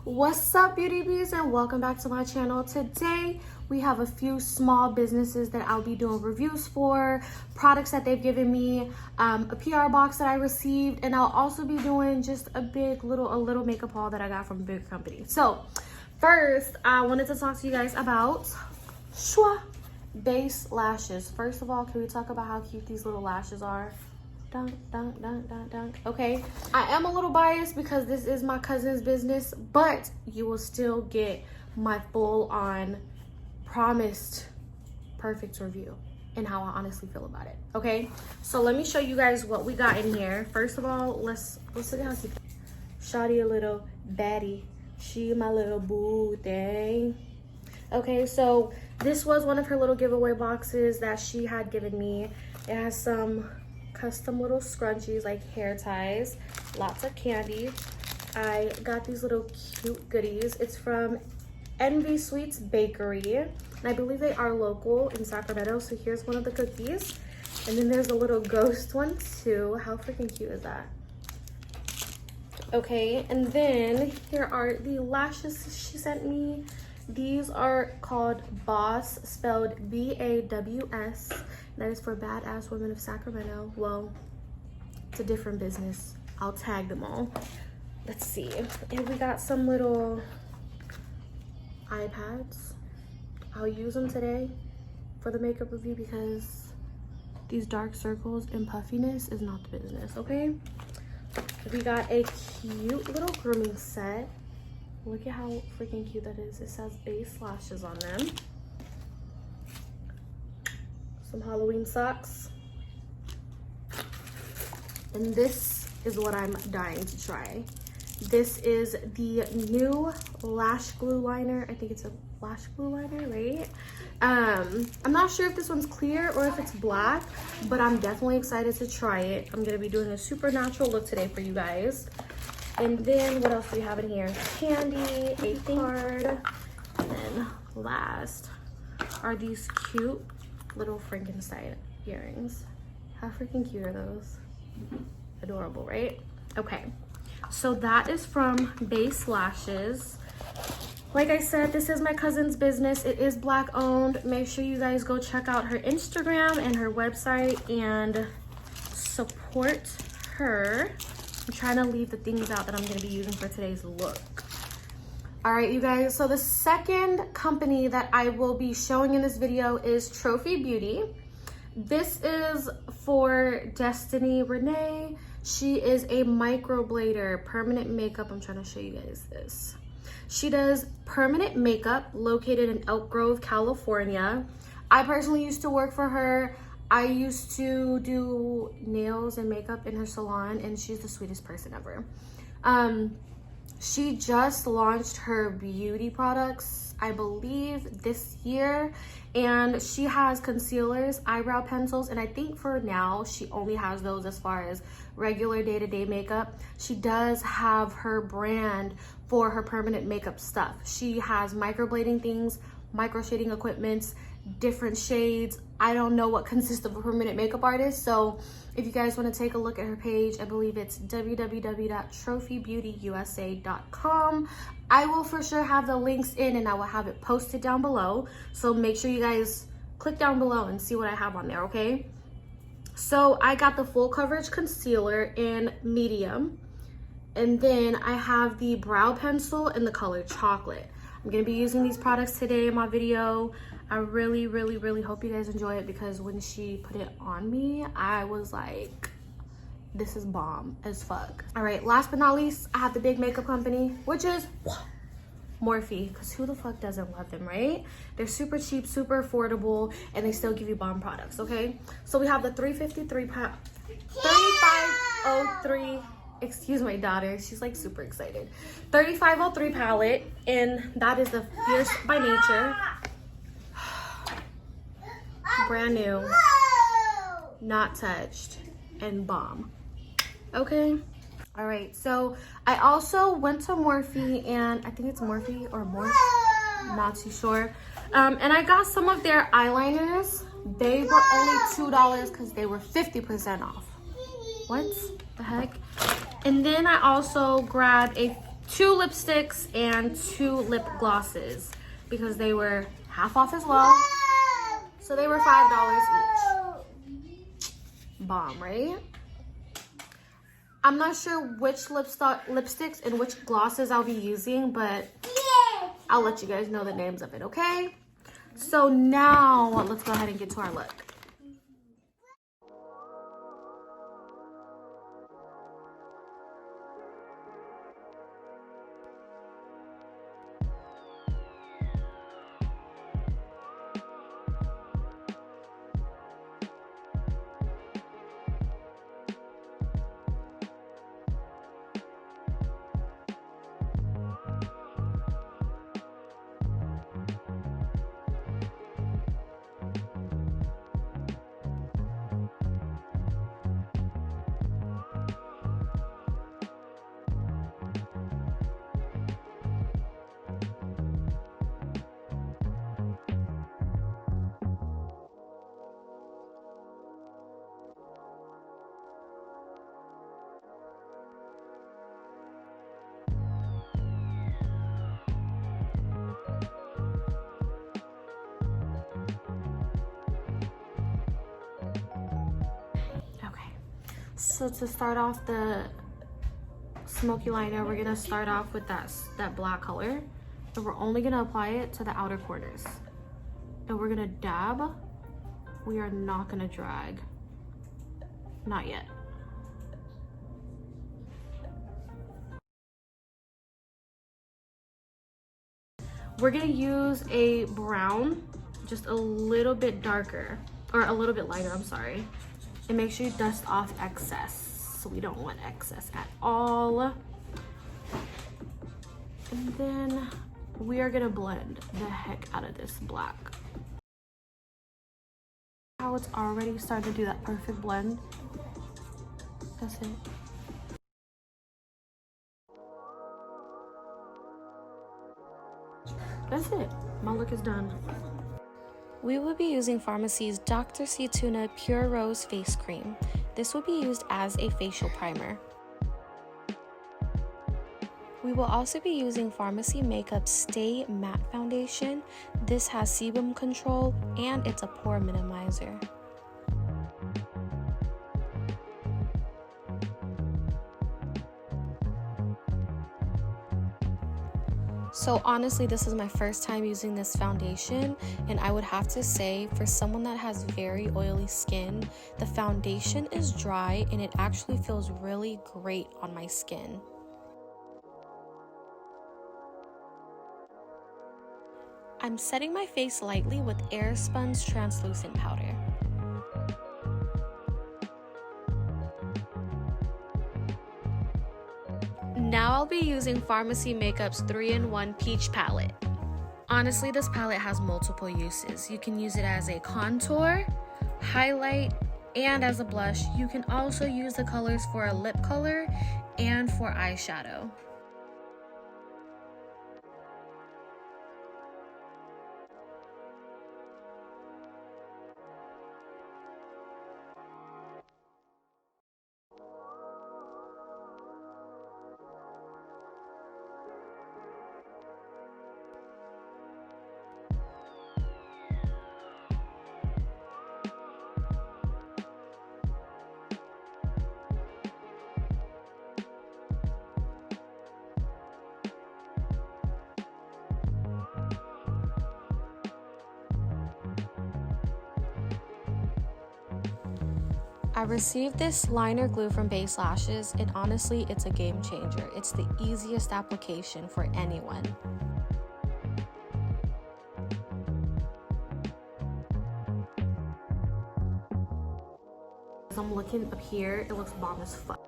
What's up, beauty bees, and welcome back to my channel. Today we have a few small businesses that I'll be doing reviews for, products that they've given me, a PR box that I received, and I'll also be doing just a little makeup haul that I got from a big company. So first, I wanted to talk to you guys about Base lashes. First of all, can we talk about how cute these little lashes are? Dunk, dunk, dunk, dunk, dunk. Okay, I am a little biased because this is my cousin's business, but you will still get my full on promised perfect review and how I honestly feel about it. Okay, so let me show you guys what we got in here. First of all, let's look at how cute. Shawty a little baddie. She my little boo thing. Okay, so this was one of her little giveaway boxes that she had given me. It has some custom little scrunchies, like hair ties, lots of candy. I got these little cute goodies. It's from Envy Sweets Bakery, and I believe they are local in Sacramento. So here's one of the cookies, and then there's a little ghost one too. How freaking cute is that? Okay, and then here are the lashes she sent me. These are called Boss, spelled B-A-W-S. That is for Badass Women of Sacramento. Well, it's a different business. I'll tag them all. Let's see. And we got some little iPads. I'll use them today for the makeup review because these dark circles and puffiness is not the business, okay? We got a cute little grooming set. Look at how freaking cute that is. It says Base lashes on them. Some Halloween socks. And this is what I'm dying to try. This is the new lash glue liner. I think it's a lash glue liner, right? I'm not sure if this one's clear or if it's black, but I'm definitely excited to try it. I'm gonna be doing a super natural look today for you guys. And then what else do we have in here? Candy, a card, and then last are these cute little Frankenstein earrings. How freaking cute are those? Adorable, right? Okay, so that is from Base Lashes. Like I said, this is my cousin's business. It is Black owned. Make sure you guys go check out her Instagram and her website and support her. I'm trying to leave the things out that I'm going to be using for today's look. All right, you guys, so the second company that I will be showing in this video is Trophy Beauty. This is for Destiny Renee. She is a microblader, permanent makeup. I'm trying to show you guys this. She does permanent makeup located in Elk Grove, California. I personally used to work for her. I used to do nails and makeup in her salon, and she's the sweetest person ever. She just launched her beauty products, I believe, this year, and she has concealers, eyebrow pencils, and I think for now she only has those as far as regular day-to-day makeup. She does have her brand for her permanent makeup stuff. She has microblading things, micro shading equipments, different shades. I don't know what consists of a permanent makeup artist, so if you guys want to take a look at her page, I believe it's www.trophybeautyusa.com. I will for sure have the links in, and I will have it posted down below, so make sure you guys click down below and see what I have on there, okay? So I got the full coverage concealer in medium, and then I have the brow pencil in the color chocolate. I'm gonna be using these products today in my video. I really hope you guys enjoy it because when she put it on me, I was like, this is bomb as fuck. All right, last but not least, I have the big makeup company, which is Morphe, because who the fuck doesn't love them, right? They're super cheap, super affordable, and they still give you bomb products, okay? So we have the 3503, excuse my daughter, she's like super excited. 3503 palette, and that is the Fierce by Nature. Brand new, not touched, and bomb. Okay. All right, so I also went to Morphe, and I think it's Morphe or Morphe, not too sure. And I got some of their eyeliners. They were only $2 because they were 50% off. What the heck? And then I also grabbed a 2 lipsticks and 2 lip glosses because they were half off as well. So they were $5 each. Bomb, right? I'm not sure which lipsticks and which glosses I'll be using, but I'll let you guys know the names of it, okay? So now let's go ahead and get to our look. So to start off the smoky liner, we're gonna start off with that black color, and we're only gonna apply it to the outer corners. And we're gonna dab. We are not gonna drag. Not yet. We're gonna use a brown, just a little bit darker, or a little bit lighter, I'm sorry. And make sure you dust off excess. So we don't want excess at all. And then we are gonna blend the heck out of this black. How it's already starting to do that perfect blend. That's it. That's it. My look is done. We will be using Pharmacy's Dr. C Tuna Pure Rose Face Cream. This will be used as a facial primer. We will also be using Pharmacy Makeup Stay Matte Foundation. This has sebum control and it's a pore minimizer. So honestly, this is my first time using this foundation, and I would have to say, for someone that has very oily skin, the foundation is dry and it actually feels really great on my skin. I'm setting my face lightly with Airspun's translucent powder. Now I'll be using Pharmacy Makeup's 3-in-1 Peach Palette. Honestly, this palette has multiple uses. You can use it as a contour, highlight, and as a blush. You can also use the colors for a lip color and for eyeshadow. I received this liner glue from Base Lashes, and honestly, it's a game changer. It's the easiest application for anyone. As I'm looking up here, it looks bomb as fuck.